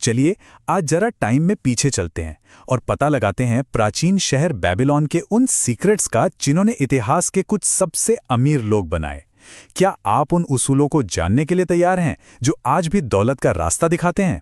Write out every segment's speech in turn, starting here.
चलिए आज जरा टाइम में पीछे चलते हैं और पता लगाते हैं प्राचीन शहर बेबीलोन के उन सीक्रेट्स का जिन्होंने इतिहास के कुछ सबसे अमीर लोग बनाए। क्या आप उन उसूलों को जानने के लिए तैयार हैं जो आज भी दौलत का रास्ता दिखाते हैं?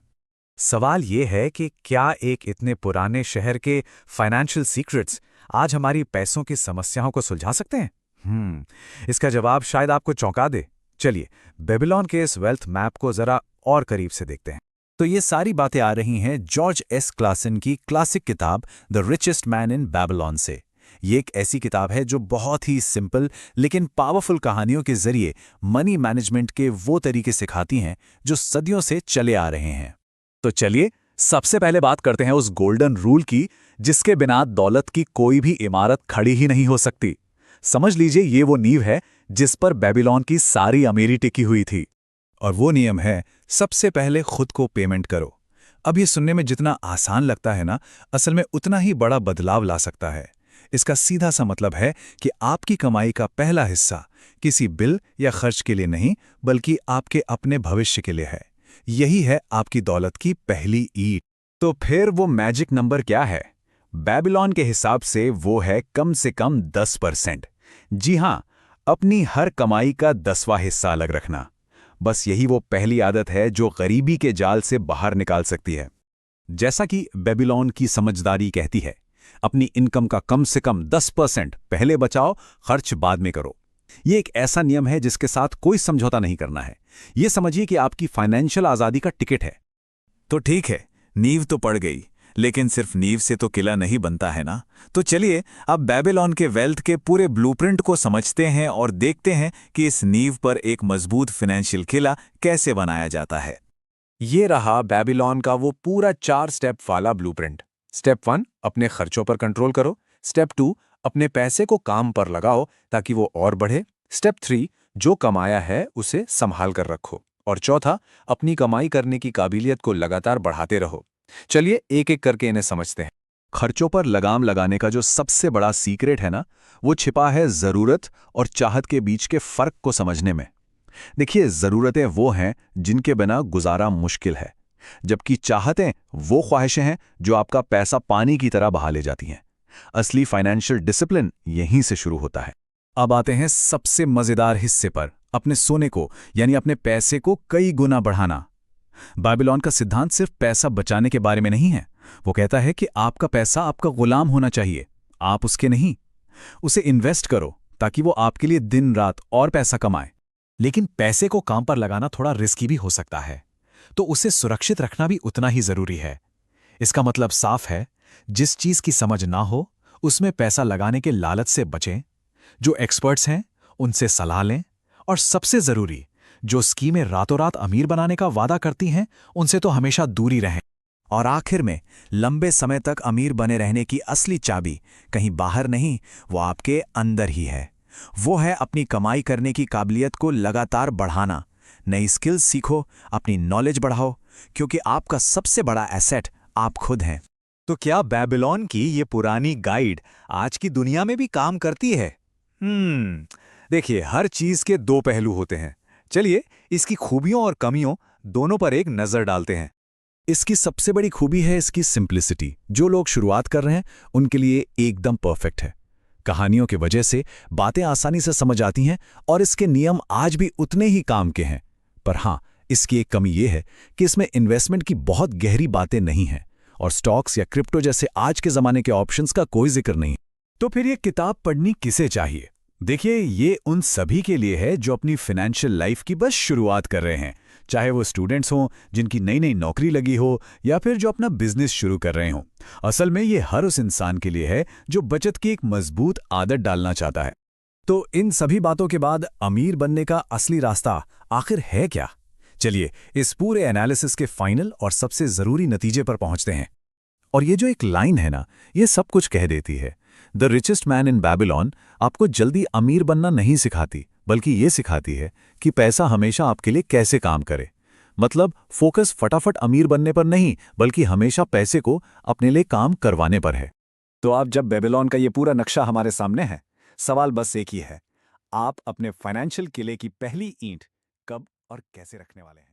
सवाल ये है कि क्या एक इतने पुराने शहर के फाइनेंशियल सीक्रेट्स आज हमारी पैसों की समस्याओं को सुलझा सकते हैं? इसका जवाब शायद आपको चौंका दे। चलिए बेबीलोन के इस वेल्थ मैप को जरा और करीब से देखते हैं। तो ये सारी बातें आ रही हैं जॉर्ज एस क्लासन की क्लासिक किताब the richest man in Babylon से। ये एक ऐसी किताब है जो बहुत ही सिंपल लेकिन पावरफुल कहानियों के जरिए मनी मैनेजमेंट के वो तरीके सिखाती हैं जो सदियों से चले आ रहे हैं। तो चलिए सबसे पहले बात करते हैं उस गोल्डन रूल की जिसके बिना दौलत की कोई भी इमारत खड़ी ही नहीं हो सकती। समझ लीजिए ये वो नींव है जिस पर बेबीलोन की सारी अमीरी टिकी हुई थी। और वो नियम है, सबसे पहले खुद को पेमेंट करो। अब ये सुनने में जितना आसान लगता है ना, असल में उतना ही बड़ा बदलाव ला सकता है। इसका सीधा सा मतलब है कि आपकी कमाई का पहला हिस्सा किसी बिल या खर्च के लिए नहीं बल्कि आपके अपने भविष्य के लिए है। यही है आपकी दौलत की पहली ईंट। तो फिर वो मैजिक नंबर क्या है? बेबीलोन के हिसाब से वो है कम से कम 10%। जी हां, अपनी हर कमाई का 10वां हिस्सा अलग रखना। बस यही वो पहली आदत है जो गरीबी के जाल से बाहर निकाल सकती है। जैसा कि बेबीलोन की समझदारी कहती है, अपनी इनकम का कम से कम 10% पहले बचाओ, खर्च बाद में करो। ये एक ऐसा नियम है जिसके साथ कोई समझौता नहीं करना है। ये समझिए कि आपकी फाइनेंशियल आज़ादी का टिकट है। तो ठीक है, नींव तो पड़ गई, लेकिन सिर्फ नींव से तो किला नहीं बनता है ना। तो चलिए अब बेबीलोन के वेल्थ के पूरे ब्लूप्रिंट को समझते हैं और देखते हैं कि इस नींव पर एक मजबूत फाइनेंशियल किला कैसे बनाया जाता है। ये रहा बेबीलोन का वो पूरा 4 स्टेप वाला ब्लूप्रिंट। स्टेप 1, अपने खर्चों पर कंट्रोल करो। स्टेप 2, अपने पैसे को काम पर लगाओ ताकि वो और बढ़े। स्टेप 3, जो कमाया है उसे संभाल कर रखो। और चौथा, अपनी कमाई करने की काबिलियत को लगातार बढ़ाते रहो। चलिए एक एक करके इन्हें समझते हैं। खर्चों पर लगाम लगाने का जो सबसे बड़ा सीक्रेट है ना, वो छिपा है ज़रूरत और चाहत के बीच के फ़र्क को समझने में। देखिए, ज़रूरतें वो हैं जिनके बिना गुजारा मुश्किल है, जबकि चाहतें वो ख्वाहिशें हैं जो आपका पैसा पानी की तरह बहा ले जाती हैं। असली फाइनेंशियल डिसिप्लिन यहीं से शुरू होता है। अब आते हैं सबसे मज़ेदार हिस्से पर, अपने सोने को यानी अपने पैसे को कई गुना बढ़ाना। बेबीलोन का सिद्धांत सिर्फ पैसा बचाने के बारे में नहीं है। वो कहता है कि आपका पैसा आपका गुलाम होना चाहिए, आप उसके नहीं। उसे इन्वेस्ट करो ताकि वो आपके लिए दिन रात और पैसा कमाए। लेकिन पैसे को काम पर लगाना थोड़ा रिस्की भी हो सकता है, तो उसे सुरक्षित रखना भी उतना ही जरूरी है। इसका मतलब साफ है, जिस चीज की समझ ना हो उसमें पैसा लगाने के लालच से बचें। जो एक्सपर्ट्स हैं उनसे सलाह लें, और सबसे जरूरी, जो स्कीमें रातों रात अमीर बनाने का वादा करती हैं उनसे तो हमेशा दूरी रहें। और आखिर में, लंबे समय तक अमीर बने रहने की असली चाबी कहीं बाहर नहीं, वो आपके अंदर ही है। वो है अपनी कमाई करने की काबिलियत को लगातार बढ़ाना। नई स्किल्स सीखो, अपनी नॉलेज बढ़ाओ, क्योंकि आपका सबसे बड़ा एसेट आप खुद हैं। तो क्या बेबीलोन की ये पुरानी गाइड आज की दुनिया में भी काम करती है? देखिए, हर चीज के दो पहलू होते हैं। चलिए इसकी खूबियों और कमियों दोनों पर एक नजर डालते हैं। इसकी सबसे बड़ी खूबी है इसकी सिंप्लिसिटी। जो लोग शुरुआत कर रहे हैं उनके लिए एकदम परफेक्ट है। कहानियों की वजह से बातें आसानी से समझ आती हैं और इसके नियम आज भी उतने ही काम के हैं। पर हाँ, इसकी एक कमी यह है कि इसमें इन्वेस्टमेंट की बहुत गहरी बातें नहीं हैं और स्टॉक्स या क्रिप्टो जैसे आज के जमाने के ऑप्शंस का कोई जिक्र नहीं। तो फिर ये किताब पढ़नी किसे चाहिए? देखिए, ये उन सभी के लिए है जो अपनी फाइनेंशियल लाइफ की बस शुरुआत कर रहे हैं, चाहे वो स्टूडेंट्स हों जिनकी नई नई नौकरी लगी हो या फिर जो अपना बिजनेस शुरू कर रहे हों। असल में ये हर उस इंसान के लिए है जो बचत की एक मजबूत आदत डालना चाहता है। तो इन सभी बातों के बाद अमीर बनने का असली रास्ता आखिर है क्या? चलिए इस पूरे एनालिसिस के फाइनल और सबसे जरूरी नतीजे पर पहुंचते हैं। और ये जो एक लाइन है ना, ये सब कुछ कह देती है। The richest man in Babylon आपको जल्दी अमीर बनना नहीं सिखाती, बल्कि ये सिखाती है कि पैसा हमेशा आपके लिए कैसे काम करे। मतलब फोकस फटाफट अमीर बनने पर नहीं, बल्कि हमेशा पैसे को अपने लिए काम करवाने पर है। तो आप जब बेबीलोन का ये पूरा नक्शा हमारे सामने है, सवाल बस एक ही है, आप अपने फाइनेंशियल किले की पहली ईंट कब और कैसे रखने वाले हैं?